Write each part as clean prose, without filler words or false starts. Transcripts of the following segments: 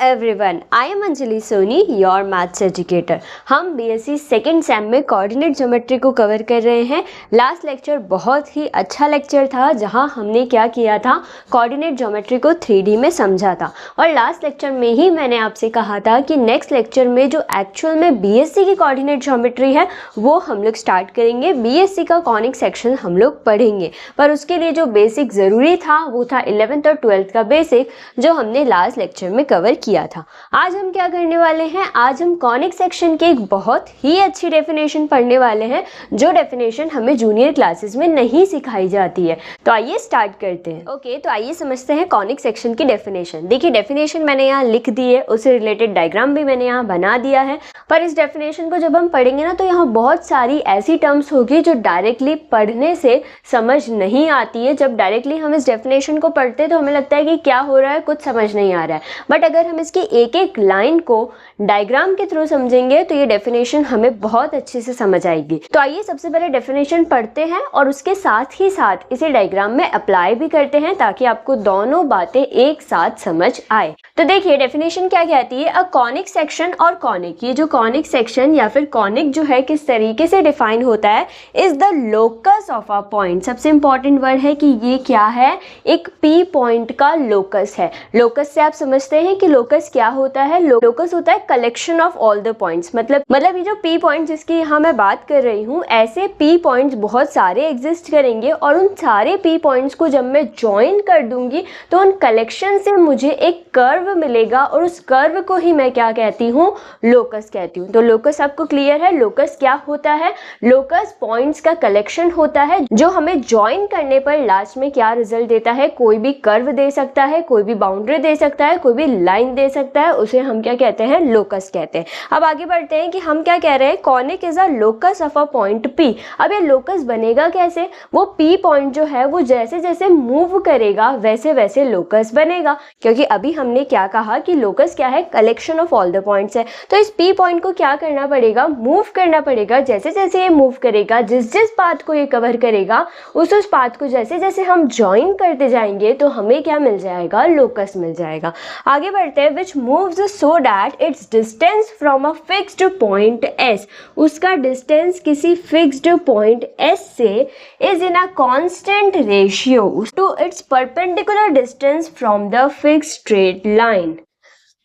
Everyone, I am Anjali Soni, your maths educator. हम BSc second sem में coordinate geometry को cover कर रहे हैं। लास्ट लेक्चर बहुत ही अच्छा लेक्चर था जहां हमने क्या किया था, कोऑर्डिनेट ज्योमेट्री को 3D में समझा था। और लास्ट लेक्चर में ही मैंने आपसे कहा था कि नेक्स्ट लेक्चर में जो एक्चुअल में बीएससी की कोऑर्डिनेट ज्योमेट्री है वो हम लोग स्टार्ट करेंगे। बीएससी का कॉनिक सेक्शन हम लोग पढ़ेंगे, पर उसके लिए जो बेसिक ज़रूरी था वो था 11th और 12th का बेसिक, जो हमने लास्ट लेक्चर में कवर किया था। आज हम क्या करने वाले हैं, आज हम कॉनिक सेक्शन की एक बहुत ही अच्छी डेफिनेशन पढ़ने वाले हैं, जो डेफिनेशन हमें जूनियर क्लासेस में नहीं सिखाई जाती है। तो आइए स्टार्ट करते हैं। ओके, तो आइए समझते हैं कॉनिक सेक्शन की डेफिनेशन। देखिए, डेफिनेशन मैंने यहाँ लिख दी है, उससे रिलेटेड डायग्राम भी मैंने यहाँ बना दिया है। पर इस डेफिनेशन को जब हम पढ़ेंगे ना, तो यहाँ बहुत सारी ऐसी टर्म्स होगी जो डायरेक्टली पढ़ने से समझ नहीं आती है। जब डायरेक्टली हम इस डेफिनेशन को पढ़ते हैं तो हमें लगता है कि क्या हो रहा है, कुछ समझ नहीं आ रहा है। बट अगर हम इसकी एक एक लाइन को डायग्राम के थ्रू समझेंगे तो ये डेफिनेशन हमें बहुत अच्छे से समझ आएगी। तो आइए सबसे पहले डेफिनेशन पढ़ते हैं और उसके साथ ही साथ इसे डायग्राम में अप्लाई भी करते हैं, ताकि आपको दोनों बातें एक साथ समझ आए। तो देखिए, डेफिनेशन क्या कहती है, अ कॉनिक सेक्शन और कॉनिक, ये जो कॉनिक सेक्शन या फिर कॉनिक जो है किस तरीके से डिफाइन होता है, is the locus of a point. सबसे इंपॉर्टेंट वर्ड है कि ये क्या है, एक पी पॉइंट का लोकस है। लोकस से आप समझते हैं कि लोकस क्या होता है, लोकस होता है collection of all the points. मतलब ये जो पी पॉइंट जिसकी यहाँ मैं बात कर रही हूँ, ऐसे पी पॉइंट्स बहुत सारे एग्जिस्ट करेंगे और उन सारे पी पॉइंट्स को जब मैं ज्वाइन कर दूंगी तो उन कलेक्शन से मुझे एक कर्व मिलेगा, और उस कर्व को ही मैं क्या कहती हूँ, लोकस कहती हूँ। तो लोकस आपको क्लियर है, लोकस क्या होता है, लोकस पॉइंट्स का कलेक्शन होता है जो हमें ज्वाइन करने पर लास्ट में क्या रिजल्ट देता है, कोई भी कर्व दे सकता है, कोई भी बाउंड्री दे सकता है, कोई भी लाइन दे सकता है, उसे हम क्या कहते हैं, लोकस कहते हैं। अब आगे बढ़ते हैं कि हम क्या कह रहे हैं, conic is a locus of a point P. अब ये लोकस बनेगा कैसे, वो पी पॉइंट जो है वो जैसे जैसे मूव करेगा वैसे वैसे लोकस बनेगा, क्योंकि अभी हमने क्या कहा कि लोकस क्या है, collection of all the points है। तो इस पी पॉइंट को क्या करना पड़ेगा, मूव करना पड़ेगा। जैसे जैसे ये मूव करेगा, जिस जिस पाथ को ये कवर करेगा, उस पाथ को जैसे जैसे हम ज्वाइन करते जाएंगे तो हमें क्या मिल जाएगा, लोकस मिल जाएगा। आगे बढ़ते हैं, which moves so that its distance from a fixed point S, उसका डिस्टेंस किसी फिक्स्ड पॉइंट एस से is in a constant ratio to its perpendicular distance from the fixed straight line.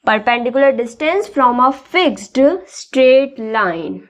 Perpendicular distance from a fixed straight line,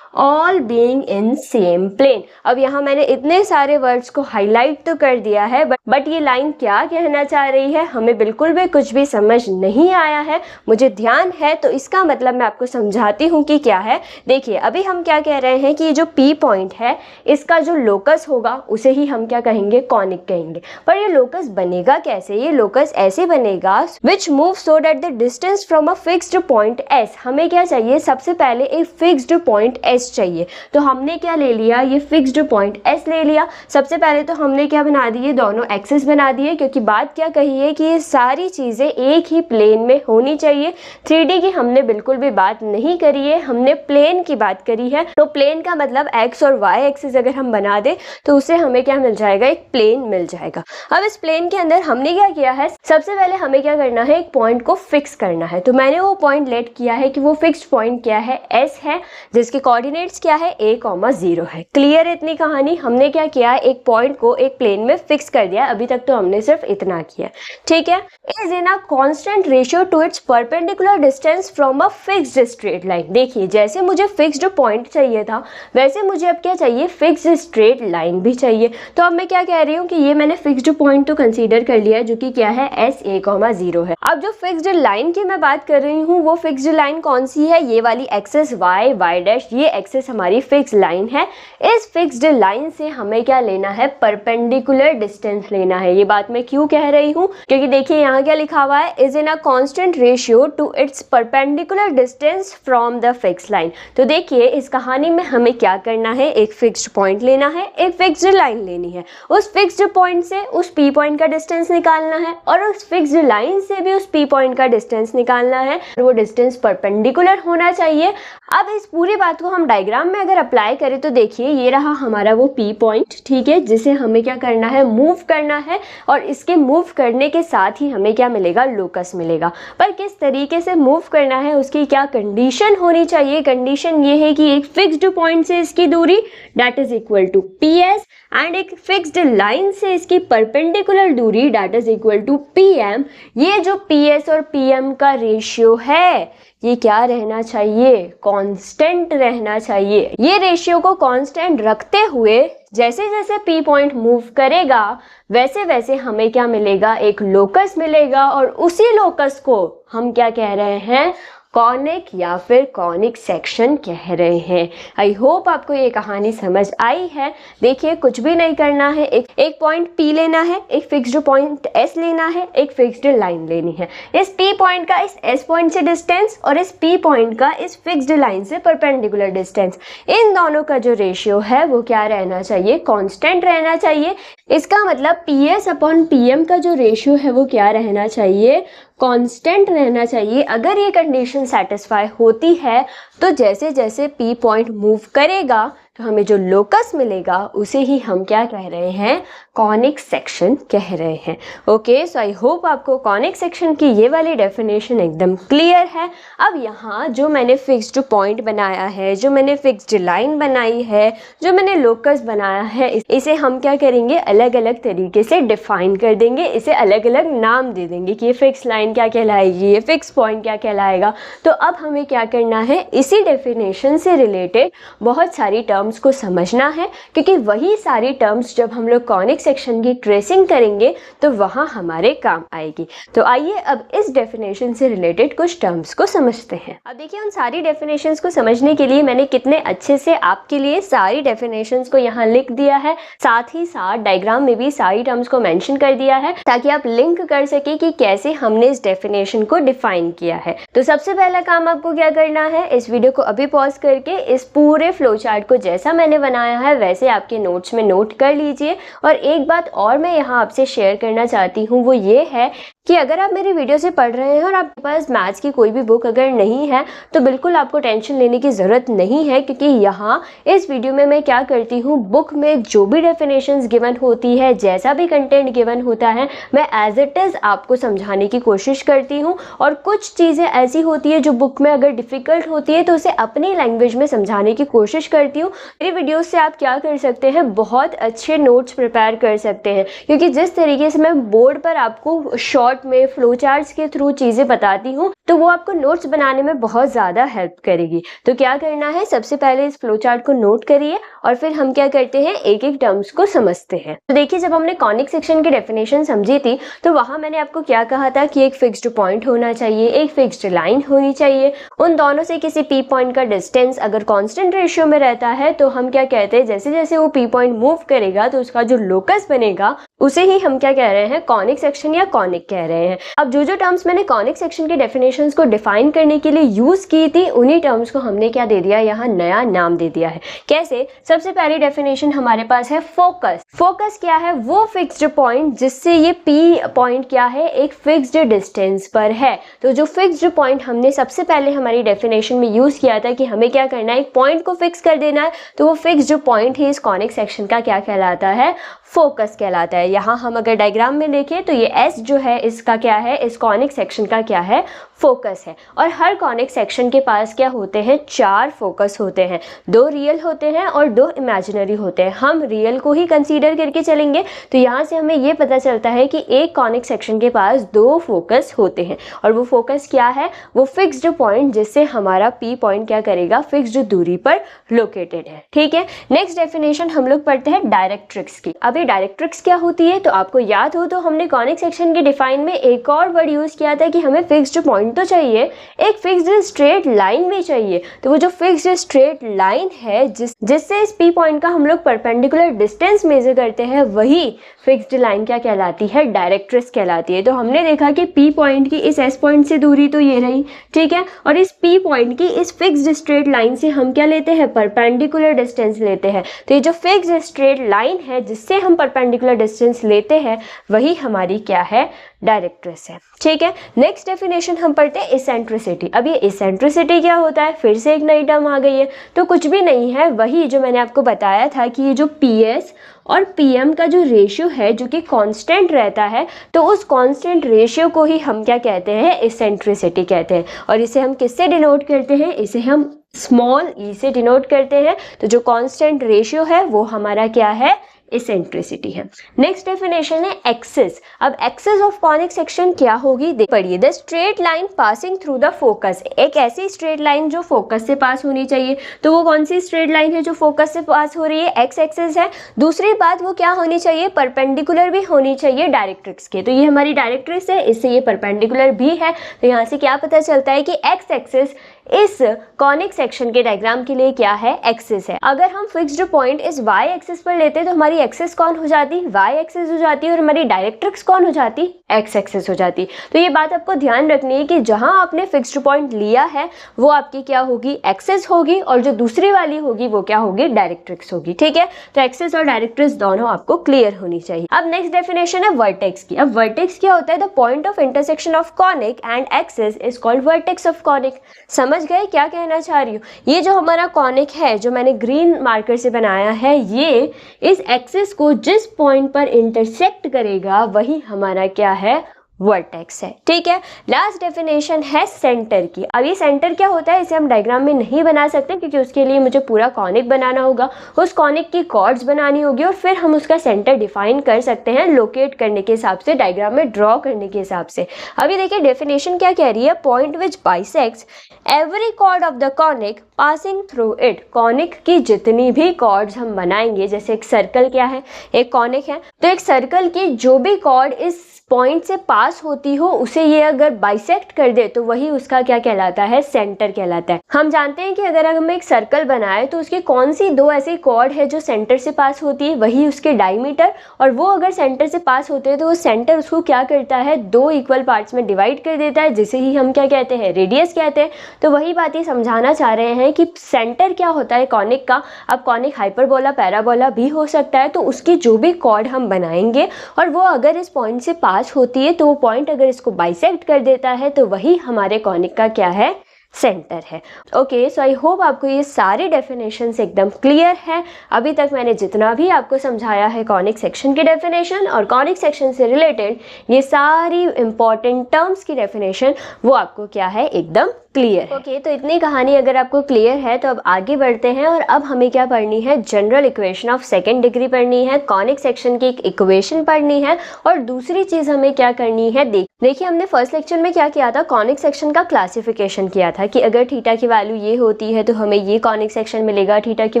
all being in same plane. अब यहाँ मैंने इतने सारे words को highlight तो कर दिया है, बट ये लाइन क्या कहना चाह रही है हमें बिल्कुल भी कुछ भी समझ नहीं आया है। मुझे ध्यान है तो इसका मतलब मैं आपको समझाती हूँ कि क्या है। देखिए, अभी हम क्या कह रहे हैं कि ये जो पी पॉइंट है, इसका जो लोकस होगा उसे ही हम क्या कहेंगे, कॉनिक कहेंगे। पर ये लोकस बनेगा कैसे, ये लोकस ऐसे बनेगा, which move so that the distance from a fixed point S. हमें क्या चाहिए, सबसे पहले एक फिक्स्ड पॉइंट एस चाहिए। तो हमने क्या ले लिया, ये फिक्स्ड पॉइंट एस ले लिया। सबसे पहले तो हमने क्या बना दिए, दोनों एक्सिस बना दिए, क्योंकि बात क्या कही है कि ये सारी चीजें एक ही प्लेन में होनी चाहिए। 3D की हमने बिल्कुल भी बात नहीं करी है, हमने प्लेन की बात करी है। तो प्लेन का मतलब एक्स और वाई एक्सिस अगर हम बना दे तो उसे हमें क्या मिल जाएगा, एक प्लेन मिल जाएगा। अब इस प्लेन के अंदर हमने क्या किया है, सबसे पहले हमें क्या करना है, एक पॉइंट को फिक्स करना है। तो मैंने वो पॉइंट लेट किया है कि वो फिक्स्ड पॉइंट क्या है, एस है, जिसके कोऑर्डिनेट्स क्या है, a,0 है। क्लियर है इतनी कहानी। हमने क्या किया, एक पॉइंट को एक प्लेन में फिक्स कर दिया। अभी तक तो हमने सिर्फ इतना किया, ठीक है। Is in a constant ratio to its perpendicular distance from a fixed straight line. देखिए, जैसे मुझे फिक्स्ड पॉइंट चाहिए था, वैसे मुझे अब क्या चाहिए, फिक्स्ड स्ट्रेट लाइन भी चाहिए। तो अब मैं क्या कह रही हूँ कि ये मैंने फिक्स्ड पॉइंट तो कंसीडर कर लिया, जो कि क्या है, एस a,0 है। अब जो फिक्स्ड लाइन की मैं बात कर रही हूँ, वो फिक्स्ड लाइन कौन सी है, ये वाली एक्सिस y, y', ये एक्सिस हमारी फिक्स लाइन है। इस फिक्स्ड लाइन से हमें क्या लेना है, परपेंडिकुलर डिस्टेंस लेना है। ये बात मैं क्यों कह रही हूँ, क्योंकि देखिए यहाँ क्या लिखा हुआ है, is in a constant ratio to its perpendicular distance from the fix line. तो देखिए, इस कहानी में हमें क्या करना है, एक फिक्स्ड पॉइंट लेना है, एक फिक्स्ड लाइन लेनी है। उस फिक्स्ड पॉइंट से उस पी पॉइंट का डिस्टेंस निकालना है, और उस फिक्स्ड लाइन से भी उस पी पॉइंट का डिस्टेंस निकालना है। वो डिस्टेंस परपेंडिकुलर होना चाहिए। अब इस पूरी बात को हम डायग्राम में अगर अप्लाई करें तो देखिए ये रहा हमारा वो P पॉइंट, ठीक है, जिसे हमें क्या करना है, मूव करना है, और इसके मूव करने के साथ ही हमें क्या मिलेगा, लोकस मिलेगा। पर किस तरीके से मूव करना है, उसकी क्या कंडीशन होनी चाहिए, कंडीशन ये है कि एक फिक्स्ड पॉइंट से इसकी दूरी that is equal to PS and एक फिक्स्ड लाइन से इसकी परपेंडिकुलर दूरी that is equal to PM। ये जो PS और PM का रेशियो है ये क्या रहना चाहिए, कांस्टेंट रहना चाहिए। ये रेशियो को कांस्टेंट रखते हुए जैसे जैसे P पॉइंट मूव करेगा वैसे वैसे हमें क्या मिलेगा, एक लोकस मिलेगा, और उसी लोकस को हम क्या कह रहे हैं, कॉनिक या फिर कॉनिक सेक्शन कह रहे हैं। आई होप आपको ये कहानी समझ आई है। देखिए कुछ भी नहीं करना है, एक पॉइंट P लेना है, एक फिक्स्ड पॉइंट S लेना है, एक फिक्स्ड लाइन लेनी है। इस P पॉइंट का इस S पॉइंट से डिस्टेंस और इस P पॉइंट का इस फिक्स्ड लाइन से परपेंडिकुलर डिस्टेंस, इन दोनों का जो रेशियो है वो क्या रहना चाहिए, कांस्टेंट रहना चाहिए। इसका मतलब PS अपॉन PM का जो रेशियो है वो क्या रहना चाहिए, कांस्टेंट रहना चाहिए। अगर ये कंडीशन सेटिस्फाई होती है तो जैसे जैसे P पॉइंट मूव करेगा तो हमें जो लोकस मिलेगा उसे ही हम क्या कह रहे हैं, कॉनिक सेक्शन कह रहे हैं। ओके, सो आई होप आपको कॉनिक सेक्शन की ये वाली डेफिनेशन एकदम क्लियर है। अब यहाँ जो मैंने फिक्स्ड पॉइंट बनाया है, जो मैंने फिक्स्ड लाइन बनाई है, जो मैंने लोकस बनाया है, इसे हम क्या करेंगे, अलग अलग तरीके से डिफाइन कर देंगे, इसे अलग अलग नाम दे देंगे कि ये फिक्स लाइन क्या कहलाएगी, ये फिक्स पॉइंट क्या कहलाएगा। तो अब हमें क्या करना है, इसी डेफिनेशन से रिलेटेड बहुत सारी टर्म्स को समझना है, क्योंकि वही सारी टर्म्स जब हम लोग कॉनिक सेक्शन की ट्रेसिंग करेंगे तो वहां हमारे काम आएगी। तो आइए अब इस डेफिनेशन से रिलेटेड कुछ टर्म्स को समझते हैं। अब देखिए उन सारी डेफिनेशंस को समझने के लिए मैंने कितने अच्छे से आपके लिए सारी डेफिनेशंस को यहाँ लिख दिया है, साथ ही साथ डायग्राम में भी सारी टर्म्स को मेंशन कर दिया है ताकि आप लिंक कर सके कि कैसे हमने इस डेफिनेशन को डिफाइन किया है। तो सबसे पहला काम आपको क्या करना है, इस वीडियो को अभी पॉज करके इस पूरे फ्लो चार्ट को जैसा मैंने बनाया है वैसे आपके नोट्स में नोट कर लीजिए। और एक बात और मैं यहाँ आपसे शेयर करना चाहती हूँ, वो ये है कि अगर आप मेरी वीडियो से पढ़ रहे हैं और आपके पास मैथ्स की कोई भी बुक अगर नहीं है तो बिल्कुल आपको टेंशन लेने की ज़रूरत नहीं है, क्योंकि यहाँ इस वीडियो में मैं क्या करती हूँ, बुक में जो भी डेफिनेशंस गिवन होती है, जैसा भी कंटेंट गिवन होता है, मैं एज इट इज़ आपको समझाने की कोशिश करती हूँ। और कुछ चीज़ें ऐसी होती है जो बुक में अगर डिफ़िकल्ट होती है तो उसे अपनी लैंग्वेज में समझाने की कोशिश करती हूँ। मेरी वीडियोज़ से आप क्या कर सकते हैं, बहुत अच्छे नोट्स प्रिपेयर कर सकते हैं, क्योंकि जिस तरीके से मैं बोर्ड पर आपको शॉर्ट में फ्लो चार्ट्स के थ्रू चीजें बताती हूँ तो वो आपको नोट्स बनाने में बहुत ज्यादा हेल्प करेगी। तो क्या करना है, सबसे पहले इस फ्लो चार्ट को नोट करिए और फिर हम क्या करते हैं, एक एक टर्म्स को समझते हैं। तो देखिए जब हमने कॉनिक सेक्शन की डेफिनेशन समझी थी तो वहां मैंने आपको क्या कहा था कि एक फिक्स्ड पॉइंट होना चाहिए, एक फिक्स्ड लाइन होनी चाहिए, उन दोनों से किसी P पॉइंट का डिस्टेंस अगर कांस्टेंट रेशियो में रहता है तो हम क्या कहते हैं, जैसे जैसे वो P पॉइंट मूव करेगा तो उसका जो लोकस बनेगा उसे ही हम क्या कह रहे हैं, कॉनिक सेक्शन या कॉनिक कह रहे हैं। अब जो जो टर्म्स मैंने कॉनिक सेक्शन के डेफिनेशंस को डिफाइन करने के लिए यूज की थी, उन्हीं टर्म्स को हमने क्या दे दिया, यहाँ नया नाम दे दिया है। कैसे, सबसे पहली डेफिनेशन हमारे पास है फोकस। फोकस क्या है, वो फिक्स्ड पॉइंट जिससे ये P पॉइंट क्या है, एक फिक्स्ड डिस्टेंस पर है। तो जो फिक्स्ड पॉइंट हमने सबसे पहले हमारी डेफिनेशन में यूज किया था कि हमें क्या करना है, एक पॉइंट को फिक्स कर देना है, तो वो फिक्स्ड पॉइंट ही इस कॉनिक सेक्शन का क्या कहलाता है, फोकस कहलाता है। यहाँ हम अगर डायग्राम में देखें तो ये S जो है इसका क्या है, इस कॉनिक सेक्शन का क्या है, फोकस है। और हर कॉनिक सेक्शन के पास क्या होते हैं, 4 फोकस होते हैं, 2 रियल होते हैं और 2 इमेजिनरी होते हैं। हम रियल को ही कंसीडर करके चलेंगे तो यहाँ से हमें ये पता चलता है कि एक कॉनिक सेक्शन के पास 2 फोकस होते हैं। और वो फोकस क्या है, वो फिक्स्ड पॉइंट जिससे हमारा P पॉइंट क्या करेगा, फिक्स्ड दूरी पर लोकेटेड है। ठीक है, नेक्स्ट डेफिनेशन हम लोग पढ़ते हैं डायरेक्ट्रिक्स की। अब ये डायरेक्ट्रिक्स क्या होती है, तो आपको याद हो तो हमने कॉनिक सेक्शन के डिफाइन में एक और वर्ड यूज किया था कि हमें फिक्स्ड पॉइंट तो चाहिए, एक फिक्स्ड स्ट्रेट लाइन भी चाहिए। तो वो जो फिक्स्ड स्ट्रेट लाइन है जिससे इस P पॉइंट का हम लोग परपेंडिकुलर डिस्टेंस मेजर करते हैं, वही फिक्स्ड लाइन क्या कहलाती है, डायरेक्ट्रिक्स कहलाती है। तो हमने देखा कि P पॉइंट की इस S पॉइंट से दूरी तो ये रही, ठीक है, और इस P पॉइंट की इस फिक्स्ड स्ट्रेट लाइन से हम क्या लेते हैं, परपेंडिकुलर डिस्टेंस लेते हैं। तो ये जो फिक्स्ड स्ट्रेट लाइन है जिससे हम हम परपेंडिकुलर डिस्टेंस लेते हैं वही हमारी क्या है, डायरेक्ट्रिक्स है। ठीक है, नेक्स्ट डेफिनेशन हम पढ़ते हैं इसेंट्रिसिटी। अब ये इसेंट्रिसिटी क्या होता है, फिर से एक नई टर्म आ गई है। तो कुछ भी नहीं है, वही जो मैंने आपको बताया था कि ये जो PS और PM का जो रेशियो है जो कि कांस्टेंट रहता है, तो उस कांस्टेंट रेशियो को ही हम क्या कहते हैं, इसेंट्रिसिटी कहते हैं। और इसे हम किससे डिनोट करते हैं, इसे हम स्मॉल e से डिनोट करते हैं। तो जो कांस्टेंट रेशियो है वो हमारा क्या है, इसेंट्रिसिटी है। नेक्स्ट डेफिनेशन है एक्सिस। अब एक्सिस ऑफ कॉनिक सेक्शन क्या होगी, पढ़िए। The straight line passing through the focus, एक ऐसी स्ट्रेट लाइन जो फोकस से पास होनी चाहिए। तो वो कौन सी स्ट्रेट लाइन है जो फोकस से पास हो रही है, एक्स एक्सिस है। दूसरी बात वो क्या होनी चाहिए, परपेंडिकुलर भी होनी चाहिए डायरेक्ट्रिक्स के। तो ये हमारी डायरेक्ट्रिक्स है, इससे ये परपेंडिकुलर भी है। तो यहाँ से क्या पता चलता है कि एक्स एक्सिस इस कॉनिक सेक्शन के डायग्राम के लिए क्या है, एक्सिस है। अगर हम फिक्स्ड पॉइंट इस y एक्सिस पर लेते हैं तो हमारी एक्सिस कौन हो जाती, y एक्सिस हो जाती है, और हमारी डायरेक्ट्रिक्स कौन हो जाती, x एक्सिस हो जाती। तो ये बात आपको ध्यान रखनी है कि जहां आपने फिक्स्ड पॉइंट लिया है वो आपकी क्या होगी, एक्सिस होगी, और जो दूसरी वाली होगी वो क्या होगी, डायरेक्ट्रिक्स होगी। ठीक है, तो एक्सिस और डायरेक्ट्रिक्स दोनों आपको क्लियर होनी चाहिए। अब नेक्स्ट डेफिनेशन है वर्टेक्स की। अब वर्टेक्स क्या होता है, the point of intersection of conic and axis is called vertex of conic. समझ गए क्या कहना चाह रही हूँ। ये जो हमारा कॉनिक है जो मैंने ग्रीन मार्कर से बनाया है, ये इस एक्सिस को जिस पॉइंट पर इंटरसेक्ट करेगा वही हमारा क्या है, वर्टेक्स है। ठीक है, लास्ट डेफिनेशन है सेंटर की। अब ये सेंटर क्या होता है, इसे हम डायग्राम में नहीं बना सकते क्योंकि उसके लिए मुझे पूरा कॉनिक बनाना होगा, उस कॉनिक की कॉर्ड्स बनानी होगी और फिर हम उसका सेंटर डिफाइन कर सकते हैं लोकेट करने के हिसाब से, डायग्राम में ड्रॉ करने के हिसाब से। अभी देखिए डेफिनेशन क्या कह रही है, point which bisects every chord of the conic passing through it. Conic की जितनी भी कॉर्ड्स हम बनाएंगे, जैसे एक सर्कल क्या है, एक कॉनिक है, तो एक सर्कल की जो भी कॉर्ड इस पॉइंट से पास होती हो उसे ये अगर बाइसेक्ट कर दे तो वही उसका क्या कहलाता है, सेंटर कहलाता है। हम जानते हैं कि अगर हम एक सर्कल बनाए तो उसकी कौन सी दो ऐसी कॉर्ड है जो सेंटर से पास होती है, वही उसके डायमीटर, और वो अगर सेंटर से पास होते हैं तो वो सेंटर उसको क्या करता है, दो इक्वल पार्ट्स में डिवाइड कर देता है, जिसे ही हम क्या कहते हैं, रेडियस कहते हैं। तो वही बात ये समझाना चाह रहे हैं कि सेंटर क्या होता है कॉनिक का। अब कॉनिक हाइपरबोला, पैराबोला भी हो सकता है, तो उसकी जो भी कॉर्ड हम बनाएंगे और वो अगर इस पॉइंट से पास होती है तो वो पॉइंट अगर इसको बाइसेक्ट कर देता है तो वही हमारे कॉनिक का क्या है, सेंटर है। ओके, सो आई होप आपको ये सारी डेफिनेशंस एकदम क्लियर है। अभी तक मैंने जितना भी आपको समझाया है कॉनिक सेक्शन की डेफिनेशन और कॉनिक सेक्शन से रिलेटेड ये सारी इंपॉर्टेंट टर्म्स की डेफिनेशन, वो आपको क्या है, एकदम क्लियर है। ओके, तो इतनी कहानी अगर आपको क्लियर है तो अब आगे बढ़ते हैं और अब हमें क्या पढ़नी है, general equation of second degree पढ़नी है, कॉनिक सेक्शन की एक इक्वेशन पढ़नी है, और दूसरी चीज हमें क्या करनी है, देखिए हमने फर्स्ट लेक्चर में क्या किया था, कॉनिक सेक्शन का क्लासिफिकेशन किया था कि अगर थीटा की वैल्यू ये होती है तो हमें ये कॉनिक सेक्शन मिलेगा, थीटा की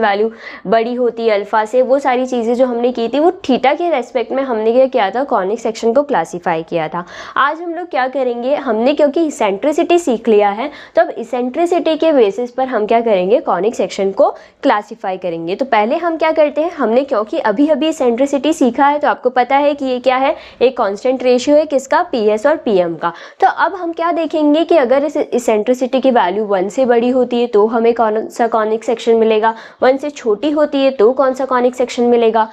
वैल्यू बड़ी होती है अल्फा से, वो सारी चीज़ें जो हमने की थी वो थीटा के रेस्पेक्ट में हमने क्या किया था, कॉनिक सेक्शन को क्लासीफाई किया था। आज हम लोग क्या करेंगे, हमने क्योंकि इसेंट्रिसिटी सीख लिया है तो अब इसेंट्रिसिटी के बेसिस पर हम क्या करेंगे, कॉनिक सेक्शन को क्लासीफाई करेंगे। तो पहले हम क्या करते हैं, हमने क्योंकि अभी अभी इसेंट्रिसिटी सीखा है तो आपको पता है कि ये क्या है, एक कांस्टेंट रेशियो है किसका, PS और PM का। तो अब हम क्या देखेंगे कि अगर इस इसेंट्रिसिटी की वैल्यू 1 से बड़ी होती है तो हमें कौन सा कॉनिक सेक्शन मिलेगा, 1 से छोटी होती है तो कौन सा कॉनिक सेक्शन मिलेगा,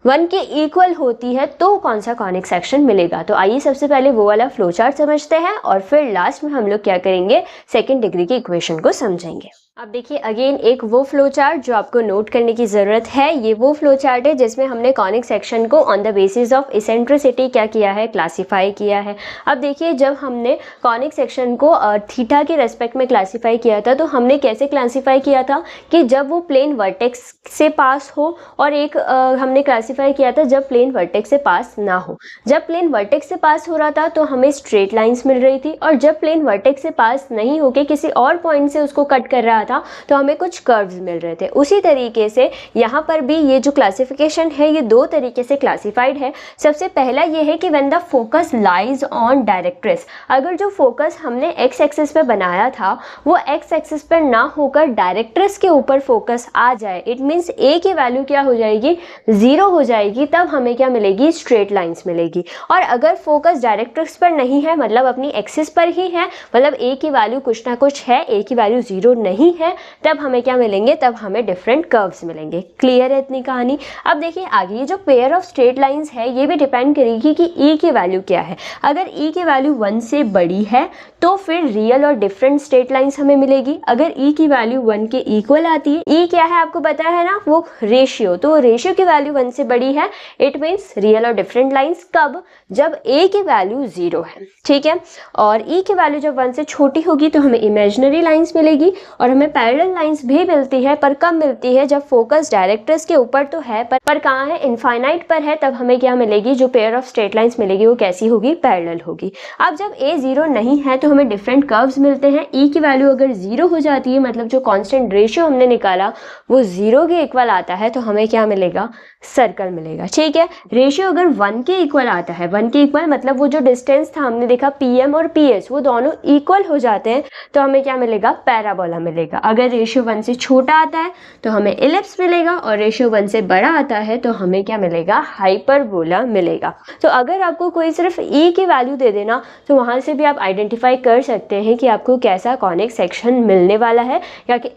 1 के इक्वल होती है तो कौन सा कॉनिक सेक्शन मिलेगा। तो आइए सबसे पहले वो वाला फ्लो चार्ट समझते हैं और फिर लास्ट में हम लोग क्या करेंगे, सेकंड डिग्री की इक्वेशन को समझेंगे। अब देखिए अगेन एक वो फ्लो चार्ट जो आपको नोट करने की ज़रूरत है, ये वो फ्लो चार्ट है जिसमें हमने कॉनिक सेक्शन को on the basis of eccentricity क्या किया है, क्लासीफाई किया है। अब देखिए जब हमने कॉनिक सेक्शन को थीटा के रेस्पेक्ट में क्लासीफाई किया था तो हमने कैसे क्लासीफाई किया था कि जब वो प्लेन वर्टेक्स से पास हो, और एक हमने क्लासीफाई किया था जब प्लेन वर्टेक्स से पास ना हो। जब प्लेन वर्टेक्स से पास हो रहा था तो हमें स्ट्रेट लाइंस मिल रही थी, और जब प्लेन वर्टेक्स से पास नहीं होके किसी और पॉइंट से उसको कट कर रहा था तो हमें कुछ कर्व्स मिल रहे थे। उसी तरीके से यहाँ पर भी ये जो क्लासिफिकेशन है ये दो तरीके से क्लासिफाइड है। सबसे पहला ये है कि when the focus lies on directrix, अगर जो फोकस हमने एक्स एक्सिस पे बनाया था वो एक्स एक्सिस पर ना होकर डायरेक्ट्रिक्स के ऊपर फोकस आ जाए, इट मीन्स ए की वैल्यू क्या हो जाएगी, 0 हो जाएगी, तब हमें क्या मिलेगी, स्ट्रेट लाइंस मिलेगी। और अगर फोकस डायरेक्ट्रिक्स पर नहीं है, मतलब अपनी एक्सिस पर ही है, मतलब ए की वैल्यू कुछ ना कुछ है, ए की वैल्यू 0 नहीं है तब हमें क्या मिलेंगे, तब हमें डिफरेंट कर्व्स मिलेंगे। क्लियर है इतनी कहानी। अब देखिए आगे, ये जो पेयर ऑफ स्ट्रेट लाइंस है ये भी डिपेंड करेगी कि ई की वैल्यू क्या है। अगर ई की वैल्यू 1 से बड़ी है तो फिर रियल और डिफरेंट स्ट्रेट लाइंस हमें मिलेगी। अगर ई की वैल्यू 1 के इक्वल आती है, ई क्या है आपको पता है ना, वो रेशियो, तो रेशियो की वैल्यू 1 से बड़ी है, इट मीन्स रियल और डिफरेंट लाइंस। कब, जब ए की वैल्यू 0 है, ठीक है। और ई की वैल्यू जब 1 से छोटी होगी तो हमें इमेजिनरी लाइंस मिलेगी और हमें पैरेलल लाइंस भी मिलती है, पर कब मिलती है, जब फोकस डायरेक्ट्रिक्स के ऊपर तो है पर कहाँ है, इनफाइनाइट पर है, तब हमें क्या मिलेगी, जो पेयर ऑफ स्ट्रेट लाइंस मिलेगी वो कैसी होगी, पैरेलल होगी। अब जब ए 0 नहीं है तो हमें डिफरेंट कर्व्स मिलते हैं। ई की वैल्यू अगर 0 हो जाती है, मतलब जो कांस्टेंट रेशियो हमने निकाला वो 0 के इक्वल आता है, तो हमें क्या मिलेगा, सर्कल मिलेगा, ठीक है। रेशियो अगर 1 के इक्वल आता है, 1 के इक्वल मतलब वो जो डिस्टेंस था हमने देखा पीएम और पीएस, वो दोनों इक्वल हो जाते हैं, तो हमें क्या मिलेगा, पैराबोला मिलेगा। अगर रेशियो 1 से छोटा आता है तो हमें इलिप्स मिलेगा और रेशियो 1 से बड़ा आता है तो हमें क्या मिलेगा, हाइपरबोला मिलेगा। तो अगर आपको कोई सिर्फ ई की वैल्यू दे देना तो वहां से भी आप आइडेंटिफाई कर सकते हैं कि आपको कैसा कॉनिक सेक्शन मिलने वाला है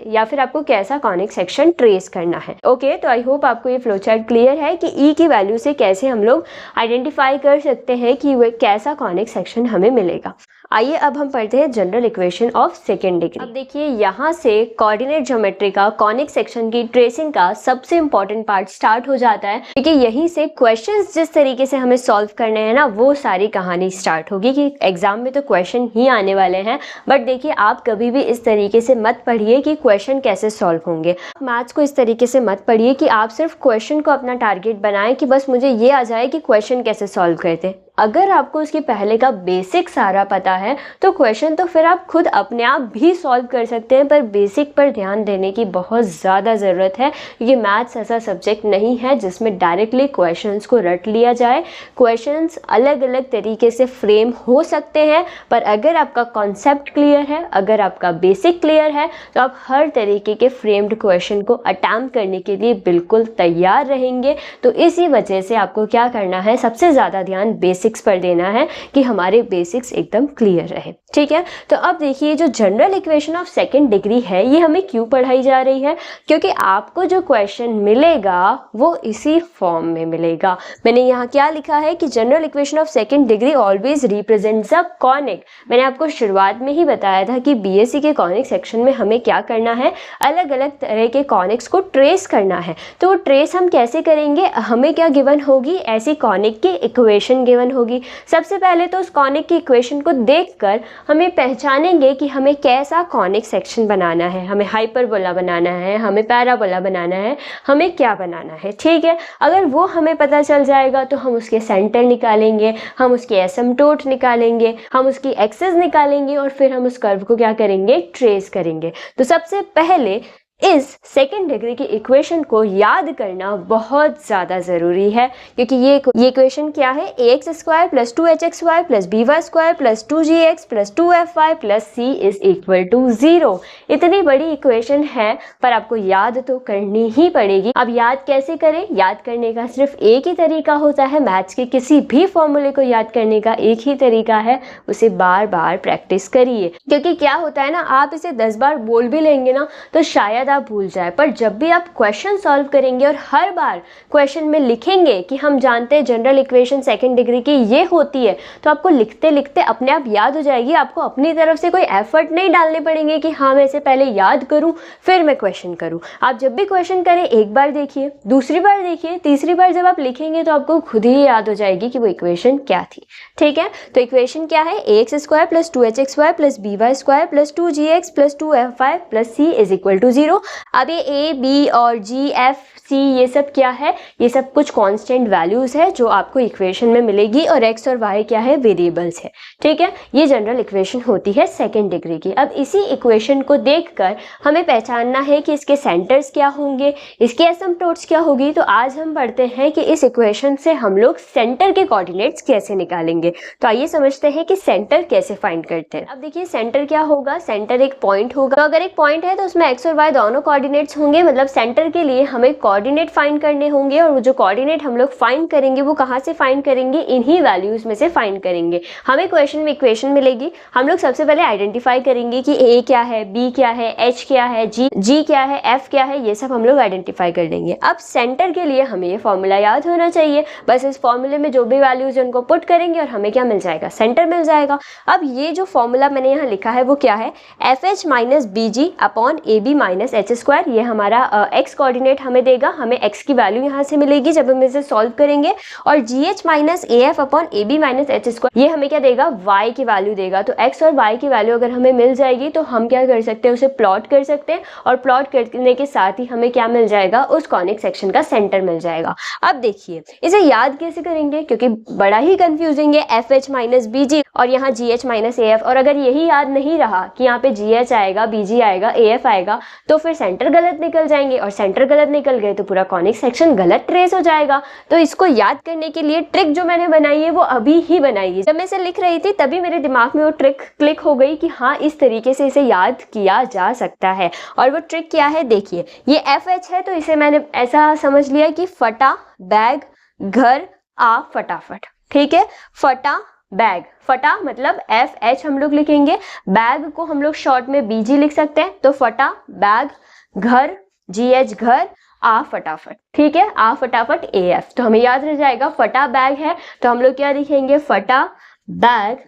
या फिर आपको कैसा कॉनिक सेक्शन ट्रेस करना है। ओके, तो आई होप आपको ये फ्लो चार्ट क्लियर है कि ई की वैल्यू से कैसे हम लोग आइडेंटिफाई कर सकते हैं कि वह कैसा कॉनिक सेक्शन हमें मिलेगा। आइए अब हम पढ़ते हैं general equation of second degree. अब देखिए यहाँ से कोऑर्डिनेट ज्योमेट्री का कॉनिक सेक्शन की ट्रेसिंग का सबसे इंपॉर्टेंट पार्ट स्टार्ट हो जाता है, क्योंकि यहीं से क्वेश्चंस जिस तरीके से हमें सॉल्व करने हैं ना, वो सारी कहानी स्टार्ट होगी। कि एग्जाम में तो क्वेश्चन ही आने वाले हैं, बट देखिए आप कभी भी इस तरीके से मत पढ़िए कि क्वेश्चन कैसे सॉल्व होंगे। मैथ्स को इस तरीके से मत पढ़िए कि आप सिर्फ क्वेश्चन को अपना टारगेट बनाएं कि बस मुझे ये आ जाए कि क्वेश्चन कैसे सॉल्व करते। अगर आपको उसके पहले का बेसिक सारा पता है तो क्वेश्चन तो फिर आप खुद अपने आप भी सॉल्व कर सकते हैं, पर बेसिक पर ध्यान देने की बहुत ज़्यादा ज़रूरत है, क्योंकि मैथ्स ऐसा सब्जेक्ट नहीं है जिसमें डायरेक्टली क्वेश्चंस को रट लिया जाए। क्वेश्चंस अलग अलग तरीके से फ्रेम हो सकते हैं, पर अगर आपका कॉन्सेप्ट क्लियर है, अगर आपका बेसिक क्लियर है, तो आप हर तरीके के फ्रेम्ड क्वेश्चन को अटैम्प्ट करने के लिए बिल्कुल तैयार रहेंगे। तो इसी वजह से आपको क्या करना है, सबसे ज़्यादा ध्यान बेसिक्स पर देना है कि हमारे बेसिक्स एकदम क्लियर रहे, ठीक है। तो अब देखिए जो general equation of second degree है ये हमें क्यों पढ़ाई जा रही है, क्योंकि आपको जो क्वेश्चन मिलेगा वो इसी फॉर्म में मिलेगा। मैंने यहाँ क्या लिखा है कि general equation of second degree always represents a conic. मैंने आपको शुरुआत में ही बताया था कि बीएससी के कॉनिक सेक्शन में हमें क्या करना है, अलग अलग तरह के कॉनिक्स को ट्रेस करना है। तो वो ट्रेस हम कैसे करेंगे, हमें क्या गिवन होगी, ऐसी कॉनिक की इक्वेशन गिवन होगी। सबसे पहले तो उस कॉनिक की इक्वेशन को देखकर हमें पहचानेंगे कि हमें कैसा कॉनिक सेक्शन बनाना है, हमें हाइपरबोला बनाना है, हमें पैराबोला बनाना है, हमें क्या बनाना है, ठीक है। अगर वो हमें पता चल जाएगा तो हम उसके सेंटर निकालेंगे, हम उसके एसिम्प्टोट निकालेंगे, हम उसकी एक्सिस निकालेंगे और फिर हम उस कर्व को क्या करेंगे, ट्रेस करेंगे। तो सबसे पहले इस सेकेंड डिग्री की इक्वेशन को याद करना बहुत ज़्यादा ज़रूरी है, क्योंकि ये इक्वेशन क्या है, ax square plus 2hxy plus by square plus 2gx plus 2fy plus c is equal to 0। इतनी बड़ी इक्वेशन है पर आपको याद तो करनी ही पड़ेगी। अब याद कैसे करें, याद करने का सिर्फ एक ही तरीका होता है, मैथ्स के किसी भी फॉर्मूले को याद करने का एक ही तरीका है, उसे बार बार प्रैक्टिस करिए। क्योंकि क्या होता है ना, आप इसे 10 बार बोल भी लेंगे ना तो शायद आप भूल जाए, पर जब भी आप क्वेश्चन सॉल्व करेंगे और हर बार क्वेश्चन में लिखेंगे कि हम जानते हैं जनरल इक्वेशन सेकंड डिग्री की ये होती है, तो आपको लिखते लिखते अपने आप याद हो जाएगी। आपको अपनी तरफ से कोई एफर्ट नहीं डालने पड़ेंगे कि हाँ मैं इसे पहले याद करूं फिर मैं क्वेश्चन करूं। आप जब भी क्वेश्चन करें एक बार देखिए, दूसरी बार देखिए, तीसरी बार जब आप लिखेंगे तो आपको खुद ही याद हो जाएगी कि वो इक्वेशन क्या थी, ठीक है। तो इक्वेशन क्या है, ax square plus 2hxy plus by square plus 2gx plus 2fy plus c is equal to 0। अब ये ए बी और जी एफ सी ये सब क्या है, ये सब कुछ कांस्टेंट वैल्यूज है जो आपको इक्वेशन में मिलेगी, और एक्स और वाई क्या है, वेरिएबल्स है, ठीक है। ये जनरल इक्वेशन होती है सेकंड डिग्री की। अब इसी इक्वेशन को देखकर हमें पहचानना है कि इसके सेंटर्स क्या होंगे, इसके एसिम्प्टोट्स क्या होगी। तो आज हम पढ़ते हैं कि इस इक्वेशन से हम लोग सेंटर के कोऑर्डिनेट्स कैसे निकालेंगे। तो आइए समझते हैं कि सेंटर कैसे फाइंड करते हैं। अब देखिए सेंटर क्या होगा, सेंटर एक पॉइंट होगा। तो अगर एक पॉइंट है तो उसमें एक्स और वाई दोनों कोऑर्डिनेट्स होंगे, मतलब सेंटर के लिए हमें कोऑर्डिनेट फाइंड करने होंगे, और वो जो कोऑर्डिनेट हम लोग फाइंड करेंगे वो कहाँ से फाइंड करेंगे, इन्हीं वैल्यूज में से फाइंड करेंगे। हमें क्वेश्चन में इक्वेशन मिलेगी, हम लोग सबसे पहले आइडेंटिफाई करेंगे कि ए क्या है, बी क्या है, एच क्या है, जी क्या है, एफ क्या है, ये सब हम लोग आइडेंटिफाई कर लेंगे। अब सेंटर के लिए हमें ये फॉर्मूला याद होना चाहिए, बस इस फॉर्मूले में जो भी वैल्यूज है उनको पुट करेंगे और हमें क्या मिल जाएगा, सेंटर मिल जाएगा। अब ये जो फॉर्मूला मैंने यहाँ लिखा है वो क्या है, F H minus B G upon A B minus H square. ये हमारा एक्स कोऑर्डिनेट हमें देगा, हमें एक्स की वैल्यू यहाँ से मिलेगी जब हम इसे सॉल्व करेंगे, और G H minus A F upon A B minus H square ये हमें क्या देगा, वाई की वैल्यू देगा। तो एक्स और वाई की वैल्यू अगर हमें मिल जाएगी तो हम क्या कर सकते हैं, उसे प्लॉट कर सकते हैं, और प्लॉट करने के साथ ही हमें क्या मिल जाएगा, उस कॉनिक सेक्शन का सेंटर मिल जाएगा। अब देखिए इसे याद कैसे करेंगे, क्योंकि बड़ा ही कंफ्यूजिंग है, एफ एच माइनस बी जी और यहाँ जी एच माइनस ए एफ, और अगर यही याद नहीं रहा कि यहाँ पे जी एच आएगा, बी जी आएगा, ए एफ आएगा, तो फिर सेंटर गलत निकल जाएंगे, और सेंटर गलत निकल गए तो पूरा कॉनिक सेक्शन गलत ट्रेस हो जाएगा। तो इसको याद करने के लिए ट्रिक जो मैंने बनाई है वो अभी ही बनाई है, जब मैं इसे लिख रही थी तभी मेरे दिमाग में वो ट्रिक क्लिक हो गई कि हाँ इस तरीके से इसे याद किया जा सकता है। और वो ट्रिक क्या है, देखिए ये एफ एच है तो इसे मैंने ऐसा समझ लिया कि फटा बैग घर आ फटाफट, ठीक है, फटा बैग, फटा मतलब एफ एच हम लोग लिखेंगे, बैग को हम लोग शॉर्ट में बीजी लिख सकते हैं, तो फटा बैग, घर जी एच घर, आ फटाफट, ठीक है, आ फटाफट ए एफ, तो हमें याद रह जाएगा फटा बैग है तो हम लोग क्या लिखेंगे, फटा बैग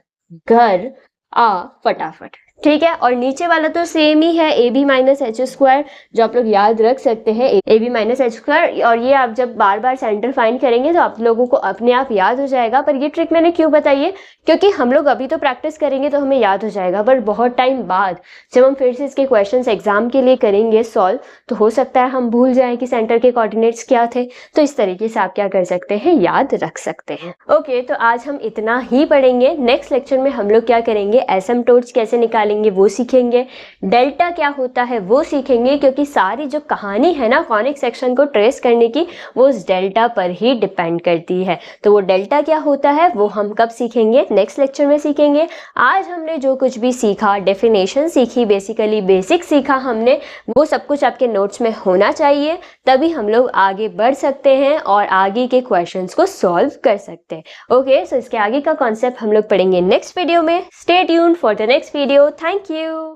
घर आ फटाफट, ठीक है। और नीचे वाला तो सेम ही है, A B minus H square, जो आप लोग याद रख सकते हैं, A B minus H square, और ये आप जब बार बार सेंटर फाइंड करेंगे तो आप लोगों को अपने आप याद हो जाएगा। पर ये ट्रिक मैंने क्यों बताई है, क्योंकि हम लोग अभी तो प्रैक्टिस करेंगे तो हमें याद हो जाएगा, पर बहुत टाइम बाद जब हम फिर से इसके क्वेश्चंस एग्जाम के लिए करेंगे सॉल्व, तो हो सकता है हम भूल जाएं कि सेंटर के कोऑर्डिनेट्स क्या थे। तो इस तरीके से आप क्या कर सकते हैं, याद रख सकते हैं। ओके, तो आज हम इतना ही पढ़ेंगे। नेक्स्ट लेक्चर में हम लोग क्या करेंगे, एसिम्पटोट्स कैसे निकालेंगे वो सीखेंगे, डेल्टा क्या होता है वो सीखेंगे, क्योंकि सारी जो कहानी है ना कॉनिक सेक्शन को ट्रेस करने की, वो उस डेल्टा पर ही डिपेंड करती है। तो वो डेल्टा क्या होता है वो हम कब सीखेंगे, नेक्स्ट लेक्चर में सीखेंगे। आज हमने जो कुछ भी सीखा, डेफिनेशन सीखी, बेसिकली बेसिक सीखा हमने, वो सब कुछ आपके नोट्स में होना चाहिए, तभी हम लोग आगे बढ़ सकते हैं और आगे के क्वेश्चंस को सॉल्व कर सकते हैं। ओके, सो इसके आगे का कॉन्सेप्ट हम लोग पढ़ेंगे नेक्स्ट वीडियो में। Stay tuned for the next video. Thank you.